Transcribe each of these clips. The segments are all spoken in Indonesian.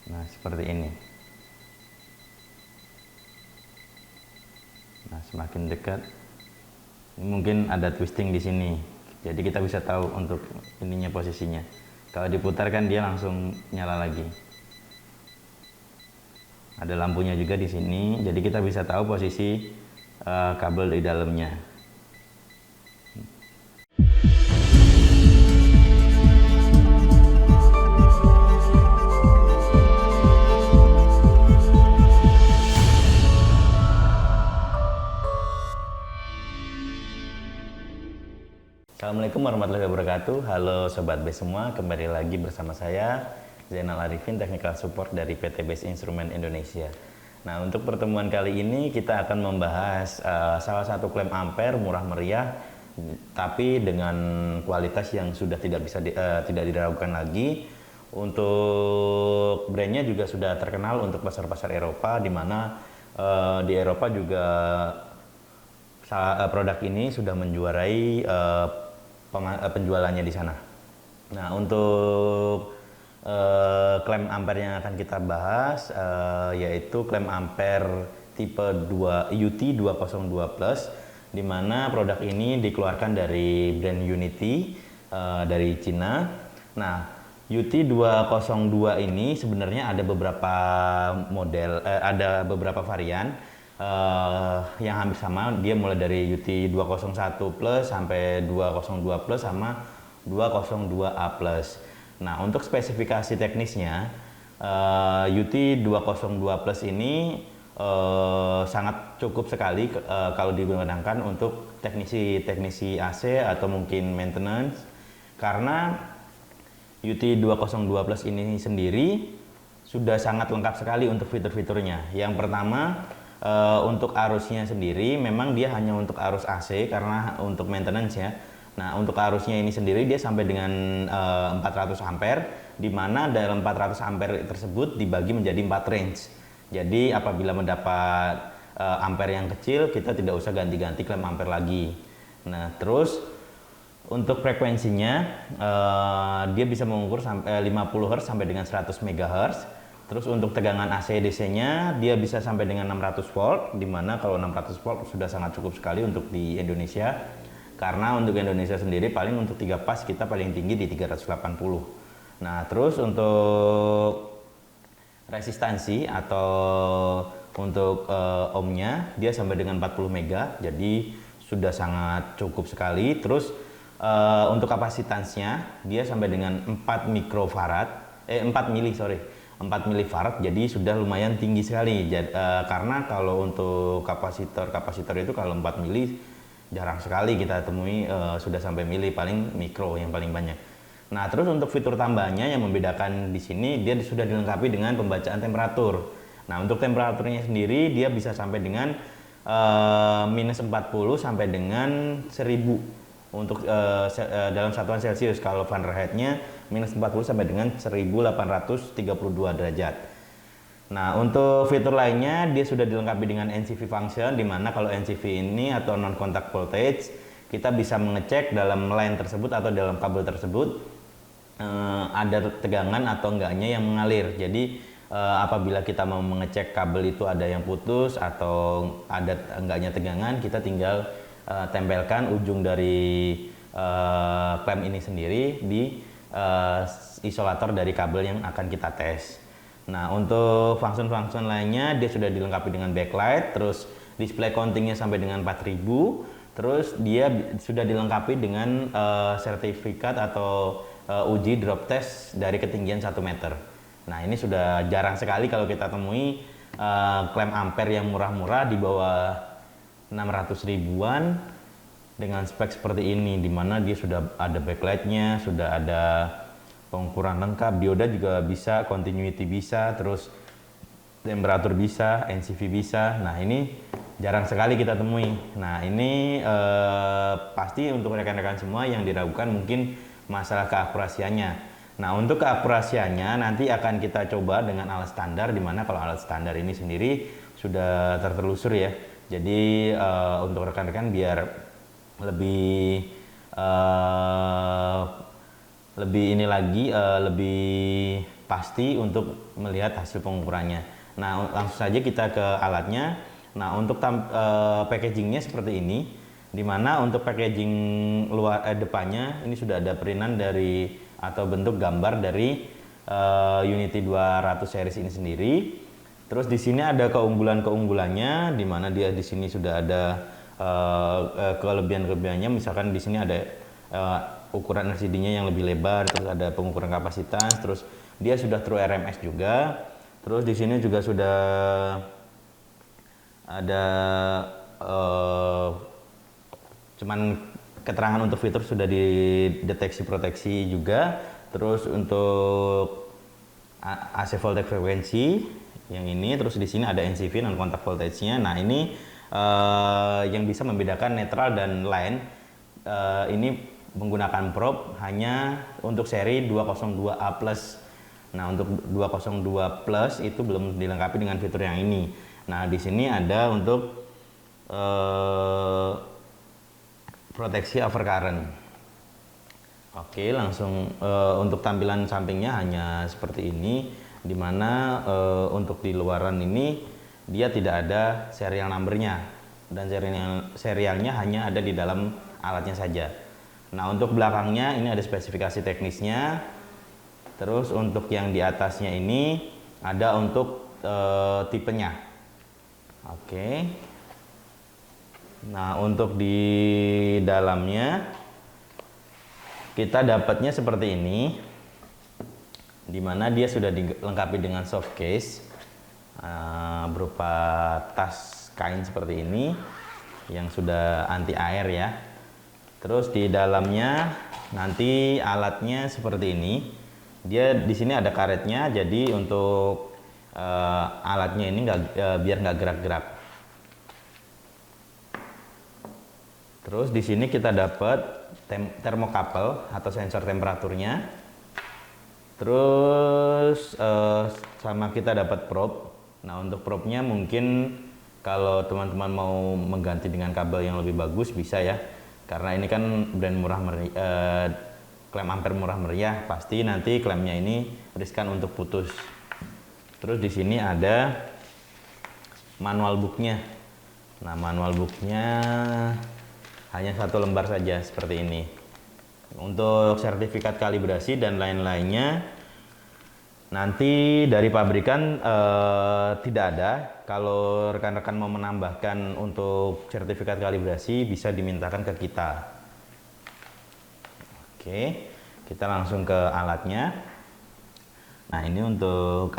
Nah, seperti ini. Nah, semakin dekat, ini mungkin ada twisting di sini. Jadi kita bisa tahu untuk ininya posisinya. Kalau diputar kan dia langsung nyala lagi. Ada lampunya juga di sini, jadi kita bisa tahu posisi kabel di dalamnya. Assalamualaikum warahmatullahi wabarakatuh. Halo Sobat B semua, kembali lagi bersama saya Zainal Arifin, Technical Support dari PT Base Instrument Indonesia. Nah, untuk pertemuan kali ini kita akan membahas salah satu klem ampere murah meriah, tapi dengan kualitas yang sudah tidak diragukan lagi. Untuk brandnya juga sudah terkenal untuk pasar-pasar Eropa, di mana di Eropa juga produk ini sudah menjuarai penjualannya di sana. Nah, untuk klem ampere yang akan kita bahas yaitu klem ampere tipe 2 UT202 Plus, di mana produk ini dikeluarkan dari brand Unity dari Cina. Nah, UT202 ini sebenarnya ada beberapa model, ada beberapa varian yang hampir sama. Dia mulai dari UT201 Plus sampai 202 Plus sama 202A Plus. Nah, untuk spesifikasi teknisnya, UT202 Plus ini sangat cukup sekali kalau digunakan untuk teknisi AC atau mungkin maintenance, karena UT202 Plus ini sendiri sudah sangat lengkap sekali untuk fitur-fiturnya. Yang pertama, untuk arusnya sendiri memang dia hanya untuk arus AC karena untuk maintenance ya. Nah, untuk arusnya ini sendiri dia sampai dengan 400 ampere, di mana dalam 400 ampere tersebut dibagi menjadi 4 range. Jadi apabila mendapat ampere yang kecil, kita tidak usah ganti-ganti klem ampere lagi. Nah, terus untuk frekuensinya dia bisa mengukur sampai 50 Hz sampai dengan 100 MHz. Terus untuk tegangan AC DC-nya dia bisa sampai dengan 600 volt, dimana kalau 600 volt sudah sangat cukup sekali untuk di Indonesia. Karena untuk Indonesia sendiri paling untuk 3 pas kita paling tinggi di 380. Nah, terus untuk resistansi atau untuk ohmnya dia sampai dengan 40 mega, jadi sudah sangat cukup sekali. Terus untuk kapasitasnya dia sampai dengan 4 mikrofarad, 4 mili sorry. 4 milifarad, jadi sudah lumayan tinggi sekali. Karena kalau untuk kapasitor itu kalau 4 mili jarang sekali kita temui sudah sampai mili, paling mikro yang paling banyak. Nah, terus untuk fitur tambahnya yang membedakan di sini, dia sudah dilengkapi dengan pembacaan temperatur. Nah, untuk temperaturnya sendiri dia bisa sampai dengan minus 40 sampai dengan 1000 untuk dalam satuan Celcius. Kalau Fahrenheitnya minus 40 sampai dengan 1832 derajat. Nah, untuk fitur lainnya dia sudah dilengkapi dengan NCV function, di mana kalau NCV ini atau non contact voltage, kita bisa mengecek dalam line tersebut atau dalam kabel tersebut ada tegangan atau enggaknya yang mengalir. Jadi apabila kita mau mengecek kabel itu ada yang putus atau ada enggaknya tegangan, kita tinggal tempelkan ujung dari klem ini sendiri di isolator dari kabel yang akan kita tes. Nah, untuk function-function lainnya dia sudah dilengkapi dengan backlight, terus display countingnya sampai dengan 4000, terus dia sudah dilengkapi dengan sertifikat atau uji drop test dari ketinggian 1 meter. Nah, ini sudah jarang sekali kalau kita temui klem ampere yang murah-murah di bawah 600 ribuan dengan spek seperti ini, dimana dia sudah ada backlightnya, sudah ada pengukuran lengkap, dioda juga bisa, continuity bisa, terus temperatur bisa, NCV bisa. Nah, ini jarang sekali kita temui. Nah, ini pasti untuk rekan-rekan semua yang diragukan mungkin masalah keakurasiannya. Nah, untuk keakurasiannya nanti akan kita coba dengan alat standar, dimana kalau alat standar ini sendiri sudah tertelusur ya. Jadi untuk rekan-rekan biar lebih ini lagi lebih pasti untuk melihat hasil pengukurannya. Nah, langsung saja kita ke alatnya. Nah, untuk packagingnya seperti ini, dimana untuk packaging luar depannya ini sudah ada printan dari atau bentuk gambar dari Unity 200 series ini sendiri. Terus di sini ada keunggulannya, dimana dia di sini sudah ada kelebihan-kelebihannya. Misalkan di sini ada ukuran LCD-nya yang lebih lebar, terus ada pengukuran kapasitas, terus dia sudah True RMS juga. Terus di sini juga sudah ada cuman keterangan untuk fitur sudah dideteksi proteksi juga. Terus untuk AC voltage frekuensi yang ini, terus di sini ada NCV non kontak voltage-nya. Nah, ini yang bisa membedakan netral dan line. Ini menggunakan probe hanya untuk seri 202A+. Nah, untuk 202+ itu belum dilengkapi dengan fitur yang ini. Nah, di sini ada untuk proteksi overcurrent. Oke, langsung untuk tampilan sampingnya hanya seperti ini, dimana untuk di luaran ini dia tidak ada serial numbernya, dan serialnya hanya ada di dalam alatnya saja. Nah, untuk belakangnya ini ada spesifikasi teknisnya. Terus untuk yang di atasnya ini ada untuk tipenya. Oke. Nah, untuk di dalamnya kita dapatnya seperti ini, dimana dia sudah dilengkapi dengan soft case berupa tas kain seperti ini yang sudah anti air ya. Terus di dalamnya nanti alatnya seperti ini. Dia di sini ada karetnya, jadi untuk alatnya ini biar nggak gerak-gerak. Terus di sini kita dapat thermocouple atau sensor temperaturnya. Terus sama kita dapat probe. Nah, untuk probe-nya mungkin kalau teman-teman mau mengganti dengan kabel yang lebih bagus bisa ya. Karena ini kan brand murah meriah, klem ampere murah meriah, pasti nanti klemnya ini riskan untuk putus. Terus di sini ada manual booknya. Nah, manual booknya hanya 1 lembar saja seperti ini. Untuk sertifikat kalibrasi dan lain-lainnya nanti dari pabrikan tidak ada. Kalau rekan-rekan mau menambahkan untuk sertifikat kalibrasi bisa dimintakan ke kita. Oke, kita langsung ke alatnya. Nah, ini untuk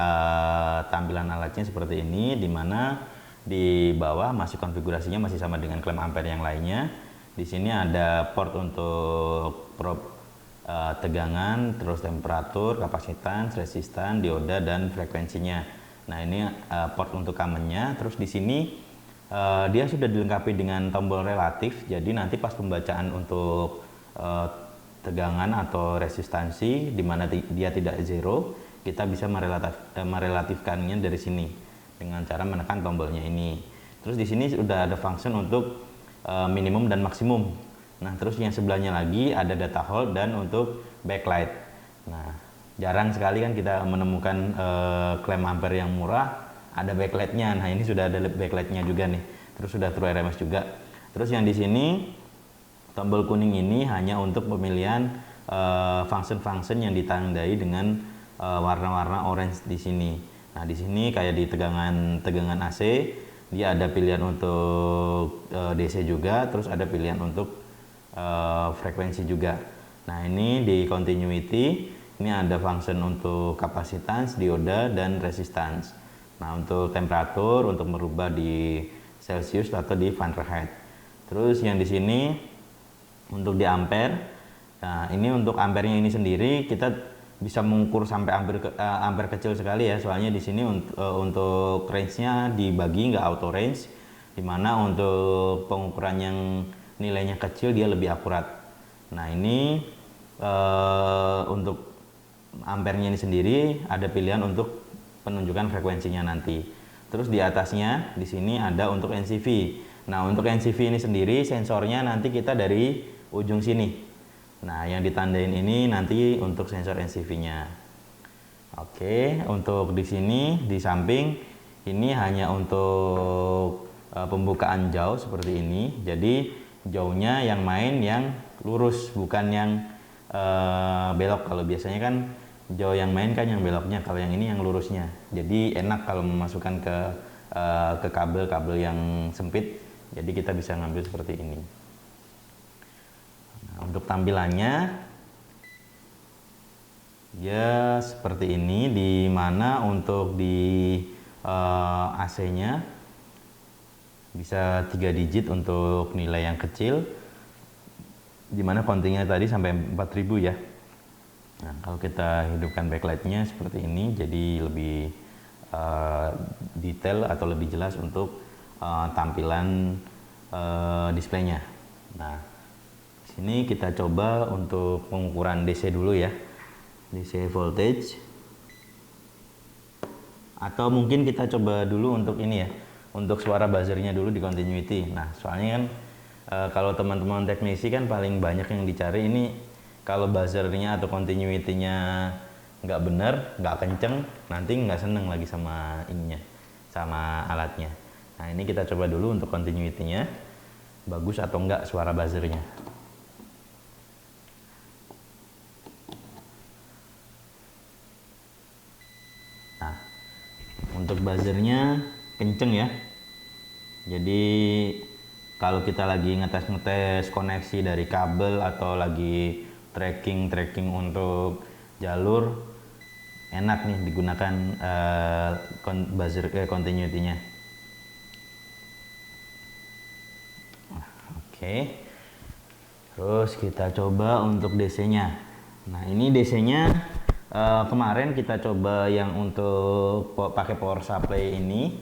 tampilan alatnya seperti ini, dimana di bawah masih konfigurasinya masih sama dengan klem ampere yang lainnya. Di sini ada port untuk probe tegangan, terus temperatur, kapasitas, resistan, dioda, dan frekuensinya. Nah, ini port untuk kamennya. Terus di sini dia sudah dilengkapi dengan tombol relatif. Jadi nanti pas pembacaan untuk tegangan atau resistansi, di mana dia tidak zero, kita bisa merelatifkannya dari sini dengan cara menekan tombolnya ini. Terus di sini sudah ada function untuk minimum dan maksimum. Nah, terus yang sebelahnya lagi ada data hold dan untuk backlight. Nah, jarang sekali kan kita menemukan klem ampere yang murah ada backlightnya. Nah, ini sudah ada backlightnya juga nih. Terus sudah True RMS juga. Terus yang di sini tombol kuning ini hanya untuk pemilihan function-function yang ditandai dengan warna-warna orange di sini. Nah, di sini kayak di tegangan AC dia ada pilihan untuk DC juga, terus ada pilihan untuk frekuensi juga. Nah, ini di continuity ini ada function untuk kapasitas, dioda, dan resistance. Nah, untuk temperatur untuk merubah di Celsius atau di Fahrenheit. Terus yang di sini untuk di ampere. Nah, ini untuk ampernya ini sendiri kita bisa mengukur sampai ampere kecil sekali ya. Soalnya di sini untuk range-nya dibagi nggak auto range, dimana untuk pengukuran yang nilainya kecil dia lebih akurat. Nah, ini untuk ampernya ini sendiri ada pilihan untuk penunjukan frekuensinya nanti. Terus di atasnya di sini ada untuk NCV. Nah, untuk NCV ini sendiri sensornya nanti kita dari ujung sini. Nah, yang ditandain ini nanti untuk sensor NCV-nya. Oke, untuk di sini di samping ini hanya untuk pembukaan jauh seperti ini. Jadi jauhnya yang main yang lurus, bukan yang belok. Kalau biasanya kan jauh yang main kan yang beloknya, kalau yang ini yang lurusnya. Jadi enak kalau memasukkan ke kabel-kabel yang sempit. Jadi kita bisa ngambil seperti ini. Nah, untuk tampilannya ya seperti ini, di mana untuk di AC-nya bisa 3 digit untuk nilai yang kecil, dimana kontingnya tadi sampai 4000 ya. Nah, kalau kita hidupkan backlightnya seperti ini, jadi lebih detail atau lebih jelas untuk tampilan displaynya. Nah, sini kita coba untuk pengukuran DC dulu ya, DC voltage, atau mungkin kita coba dulu untuk ini ya, untuk suara buzzernya dulu di continuity. Nah, soalnya kan kalau teman-teman teknisi kan paling banyak yang dicari ini, kalau buzzernya atau continuity-nya nggak bener, nggak kenceng, nanti nggak seneng lagi sama ininya, sama alatnya. Nah, ini kita coba dulu untuk continuity-nya bagus atau enggak suara buzzernya. Nah, untuk buzzernya kenceng ya. Jadi kalau kita lagi ngetes koneksi dari kabel atau lagi tracking untuk jalur, enak nih digunakan buzzer continuity-nya. Oke. Terus kita coba untuk DC-nya. Nah, ini DC-nya kemarin kita coba yang untuk pakai power supply ini.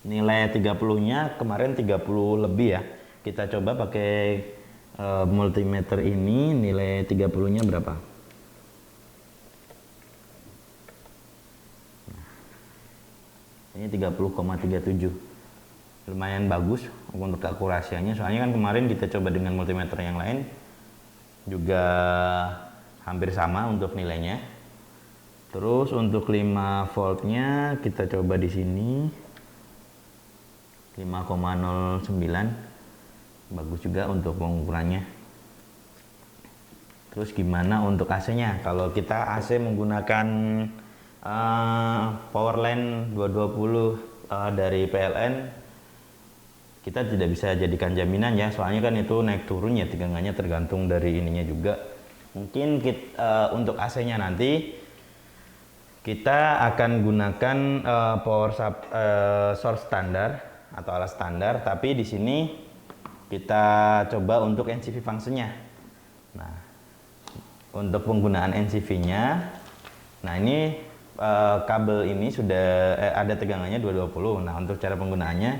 Nilai 30-nya kemarin 30 lebih ya. Kita coba pakai multimeter ini, nilai 30-nya berapa? Ini 30,37. Lumayan bagus untuk akurasinya. Soalnya kan kemarin kita coba dengan multimeter yang lain juga hampir sama untuk nilainya. Terus untuk 5 voltnya kita coba di sini 5,09, bagus juga untuk pengukurannya. Terus gimana untuk AC-nya? Kalau kita AC menggunakan power line 220 dari PLN, kita tidak bisa jadikan jaminan ya, soalnya kan itu naik turun ya, tegangannya tergantung dari ininya juga. Mungkin untuk AC-nya nanti kita akan gunakan source standar atau alat standar, tapi di sini kita coba untuk NCV function-nya. Nah, untuk penggunaan NCV-nya, nah ini kabel ini sudah ada tegangannya 220. Nah, untuk cara penggunaannya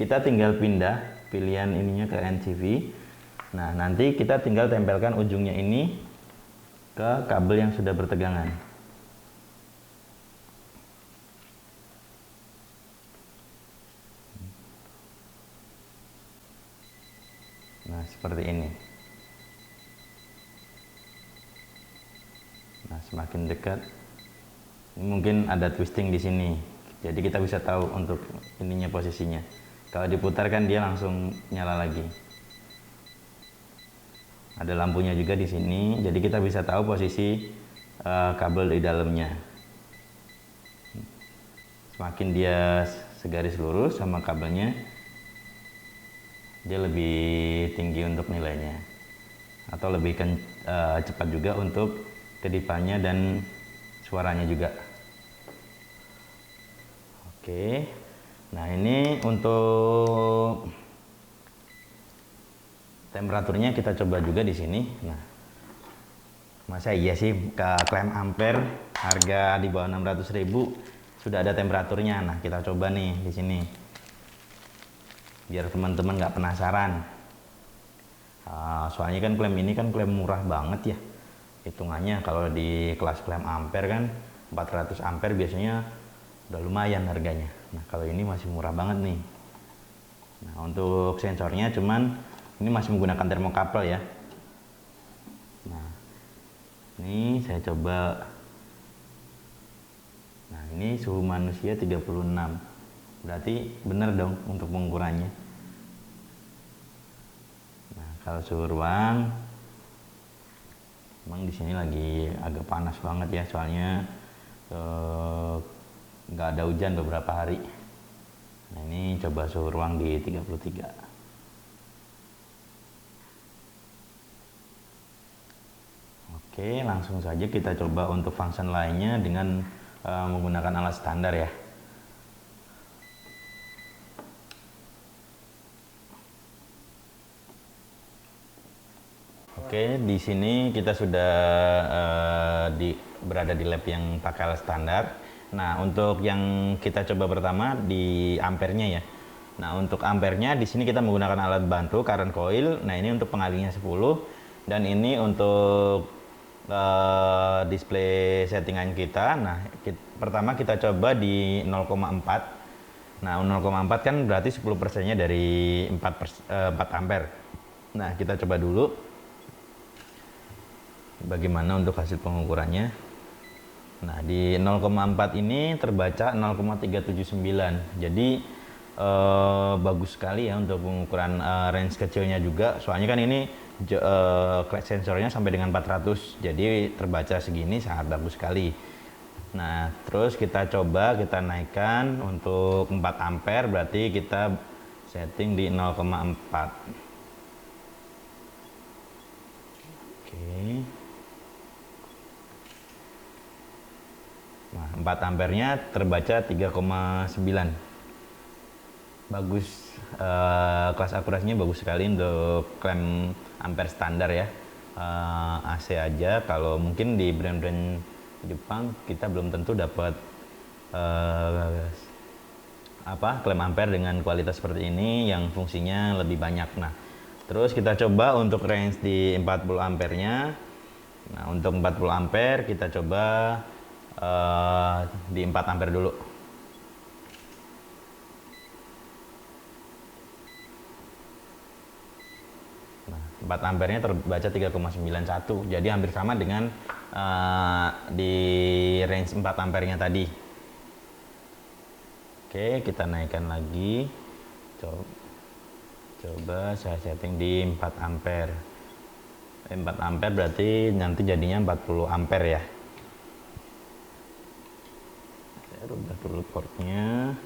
kita tinggal pindah pilihan ininya ke NCV. Nah, nanti kita tinggal tempelkan ujungnya ini ke kabel yang sudah bertegangan. Nah, seperti ini. Nah, semakin dekat, ini mungkin ada twisting di sini. Jadi kita bisa tahu untuk ininya posisinya. Kalau diputar kan dia langsung nyala lagi. Ada lampunya juga di sini, jadi kita bisa tahu posisi kabel di dalamnya. Semakin dia segaris lurus sama kabelnya, dia lebih tinggi untuk nilainya, atau lebih cepat juga untuk kedipannya dan suaranya juga. Oke, nah ini untuk temperaturnya kita coba juga di sini. Nah, masa iya sih klaim ampere harga di bawah 600.000 sudah ada temperaturnya. Nah, kita coba nih di sini biar teman-teman nggak penasaran. Soalnya kan klaim ini kan klaim murah banget ya hitungannya. Kalau di kelas klaim ampere kan 400 ampere biasanya udah lumayan harganya. Nah, kalau ini masih murah banget nih. Nah, untuk sensornya cuman ini masih menggunakan thermocouple ya. Ini saya coba. Nah, ini suhu manusia 36. Berarti benar dong untuk pengukurannya. Nah, kalau suhu ruang emang di sini lagi agak panas banget ya, soalnya nggak ada hujan beberapa hari. Nah, ini coba suhu ruang di 33. Oke, langsung saja kita coba untuk function lainnya dengan menggunakan alat standar ya. Oke, di sini kita sudah berada di lab yang pakai alat standar. Nah, untuk yang kita coba pertama di ampernya ya. Nah, untuk ampernya di sini kita menggunakan alat bantu current coil. Nah, ini untuk pengalinya 10 dan ini untuk display settingan kita. Nah, pertama kita coba di 0,4. Nah, 0,4 kan berarti 10%-nya dari 4 ampere. Nah, kita coba dulu bagaimana untuk hasil pengukurannya. Nah, di 0,4 ini terbaca 0,379. Jadi bagus sekali ya untuk pengukuran range kecilnya juga. Soalnya kan ini sensornya sampai dengan 400. Jadi terbaca segini sangat bagus sekali. Nah, terus kita coba kita naikkan untuk 4 ampere, berarti kita setting di 0,4. Oke. Nah, 4 ampernya terbaca 3,9. Bagus, kelas akurasinya bagus sekali untuk klem ampere standar ya. AC aja, kalau mungkin di brand-brand Jepang kita belum tentu dapat klem ampere dengan kualitas seperti ini yang fungsinya lebih banyak. Nah, terus kita coba untuk range di 40 ampernya. Nah, untuk 40 ampere kita coba di 4 ampere dulu. Nah, 4 ampernya terbaca 3,91. Jadi hampir sama dengan di range 4 ampernya tadi. Oke, kita naikkan lagi. Coba saya setting di 4 ampere. 4 ampere berarti nanti jadinya 40 ampere ya. Saya rubah dulu portnya.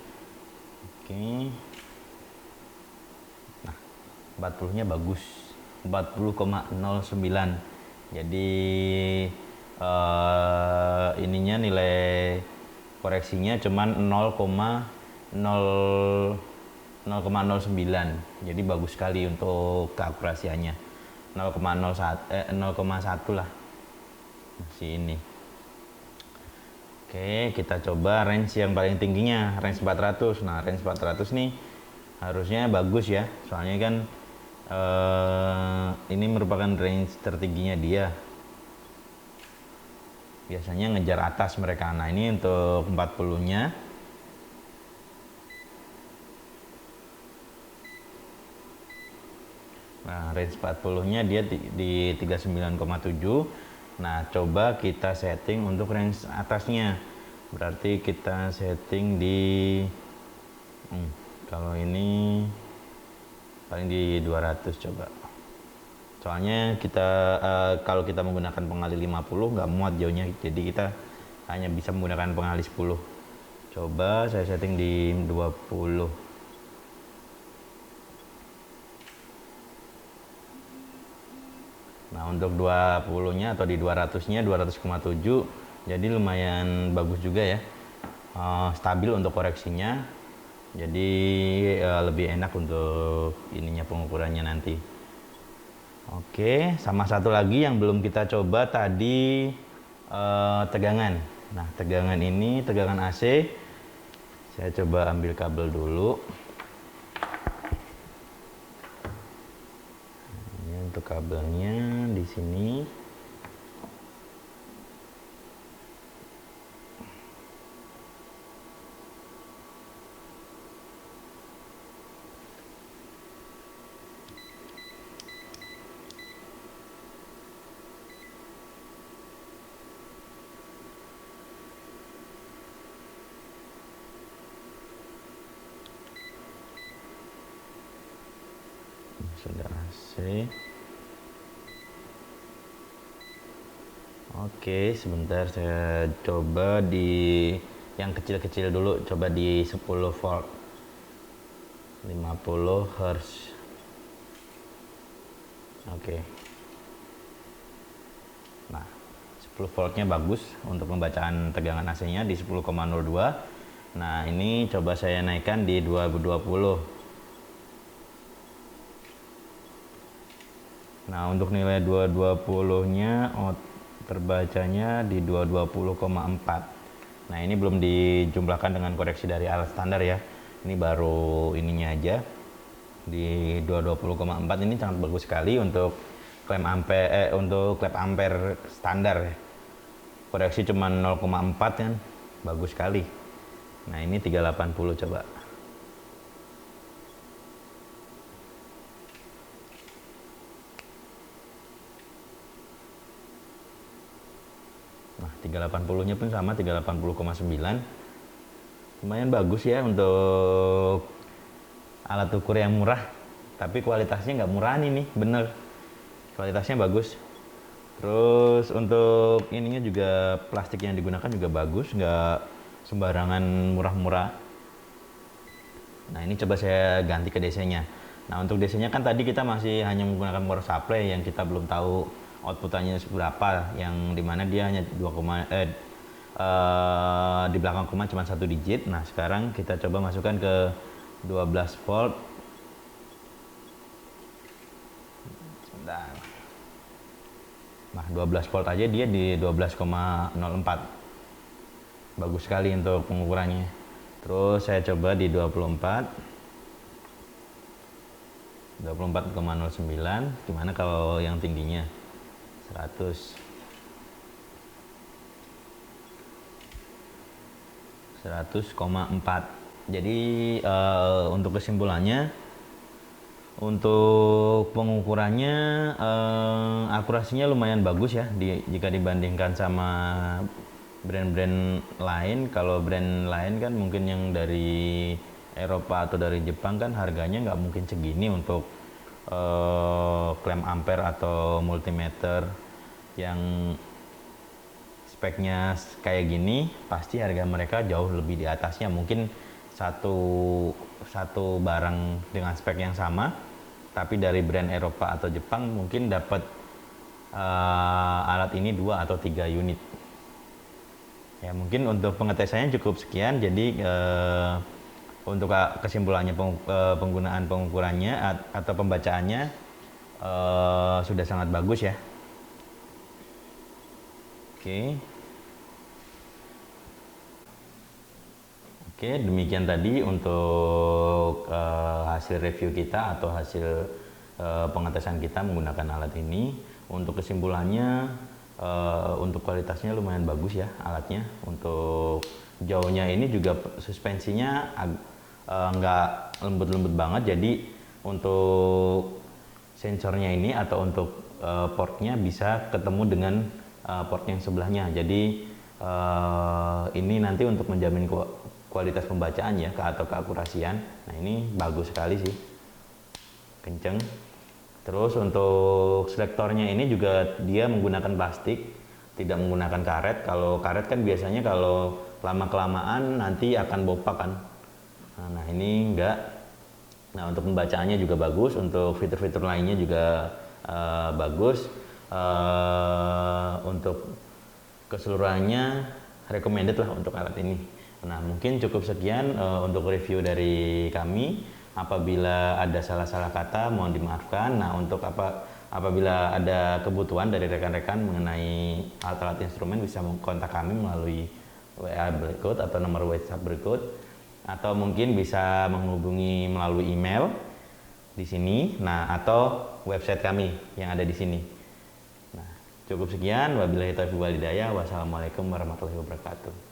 Oke. Nah, 40-nya bagus. 40,09. Jadi ininya nilai koreksinya cuman 0,09. Jadi bagus sekali untuk keakurasiannya. 0,1 lah. Masih ini. Oke, kita coba range yang paling tingginya, range 400. Nah, range 400 nih harusnya bagus ya. Soalnya kan ini merupakan range tertingginya dia. Biasanya ngejar atas mereka. Nah, ini untuk 40-nya. Nah, range 40-nya dia di 39,7. Nah, coba kita setting untuk range atasnya. Berarti kita setting di kalau ini paling di 200 coba. Soalnya kita kalau kita menggunakan pengali 50 nggak muat jauhnya, jadi kita hanya bisa menggunakan pengali 10. Coba saya setting di 20. Nah, untuk 20-nya atau di 200-nya 200,7. Jadi lumayan bagus juga ya. Stabil untuk koreksinya. Jadi lebih enak untuk ininya pengukurannya nanti. Oke, sama satu lagi yang belum kita coba tadi tegangan. Nah, tegangan ini tegangan AC. Saya coba ambil kabel dulu. Ini untuk kabelnya di sini. sudah AC. Oke, sebentar saya coba di yang kecil-kecil dulu, coba di 10 volt 50 Hz. Oke. Nah, 10 voltnya bagus untuk pembacaan tegangan AC-nya di 10,02. Nah, ini coba saya naikkan di 220. Nah, untuk nilai 220-nya terbacanya di 220,4. Nah, ini belum dijumlahkan dengan koreksi dari alat standar ya. Ini baru ininya aja. Di 220,4 ini sangat bagus sekali untuk klep ampere standar ya. Koreksi cuma 0,4 kan. Bagus sekali. Nah, ini 380 coba. Nah, 380-nya pun sama 380,9. Lumayan bagus ya untuk alat ukur yang murah. Tapi kualitasnya nggak murah nih, bener. Kualitasnya bagus. Terus untuk ininya juga plastik yang digunakan juga bagus, nggak sembarangan murah-murah. Nah, ini coba saya ganti ke DC-nya. Nah, untuk DC-nya kan tadi kita masih hanya menggunakan power supply yang kita belum tahu outputannya berapa, yang dimana dia hanya di belakang koma cuma 1 digit. Nah, sekarang kita coba masukkan ke 12 volt. Sebentar. Nah, 12 volt aja dia di 12,04. Bagus sekali untuk pengukurannya. Terus saya coba di 24,09. Gimana kalau yang tingginya 100. 100,4. Jadi untuk kesimpulannya, untuk pengukurannya akurasinya lumayan bagus ya jika dibandingkan sama brand-brand lain. Kalau brand lain kan mungkin yang dari Eropa atau dari Jepang kan harganya nggak mungkin segini untuk klem ampere atau multimeter yang speknya kayak gini. Pasti harga mereka jauh lebih di atasnya. Mungkin satu barang dengan spek yang sama, tapi dari brand Eropa atau Jepang mungkin dapat alat ini 2 atau 3 unit. Ya, mungkin untuk pengetesannya cukup sekian. Jadi untuk kesimpulannya, penggunaan pengukurannya atau pembacaannya sudah sangat bagus ya. Oke, demikian tadi untuk hasil review kita atau hasil pengetesan kita menggunakan alat ini. Untuk kesimpulannya, untuk kualitasnya lumayan bagus ya alatnya. Untuk jauhnya ini juga suspensinya nggak lembut-lembut banget. Jadi untuk sensornya ini atau untuk portnya bisa ketemu dengan port yang sebelahnya. Jadi ini nanti untuk menjamin kualitas pembacaan ya atau keakurasian. Nah, ini bagus sekali sih, kenceng. Terus untuk selektornya ini juga dia menggunakan plastik, tidak menggunakan karet. Kalau karet kan biasanya kalau lama kelamaan nanti akan bopak kan. Nah, ini enggak. Nah, untuk pembacaannya juga bagus. Untuk fitur-fitur lainnya juga bagus. Untuk keseluruhannya recommended lah untuk alat ini. Nah, mungkin cukup sekian untuk review dari kami. Apabila ada salah-salah kata mohon dimaafkan. Nah, untuk apabila ada kebutuhan dari rekan-rekan mengenai alat-alat instrumen, bisa kontak kami melalui WA berikut atau nomor WhatsApp berikut, atau mungkin bisa menghubungi melalui email di sini, nah, atau website kami yang ada di sini. Nah, cukup sekian. Wabillahi taufiq wal hidayah. Wassalamualaikum warahmatullahi wabarakatuh.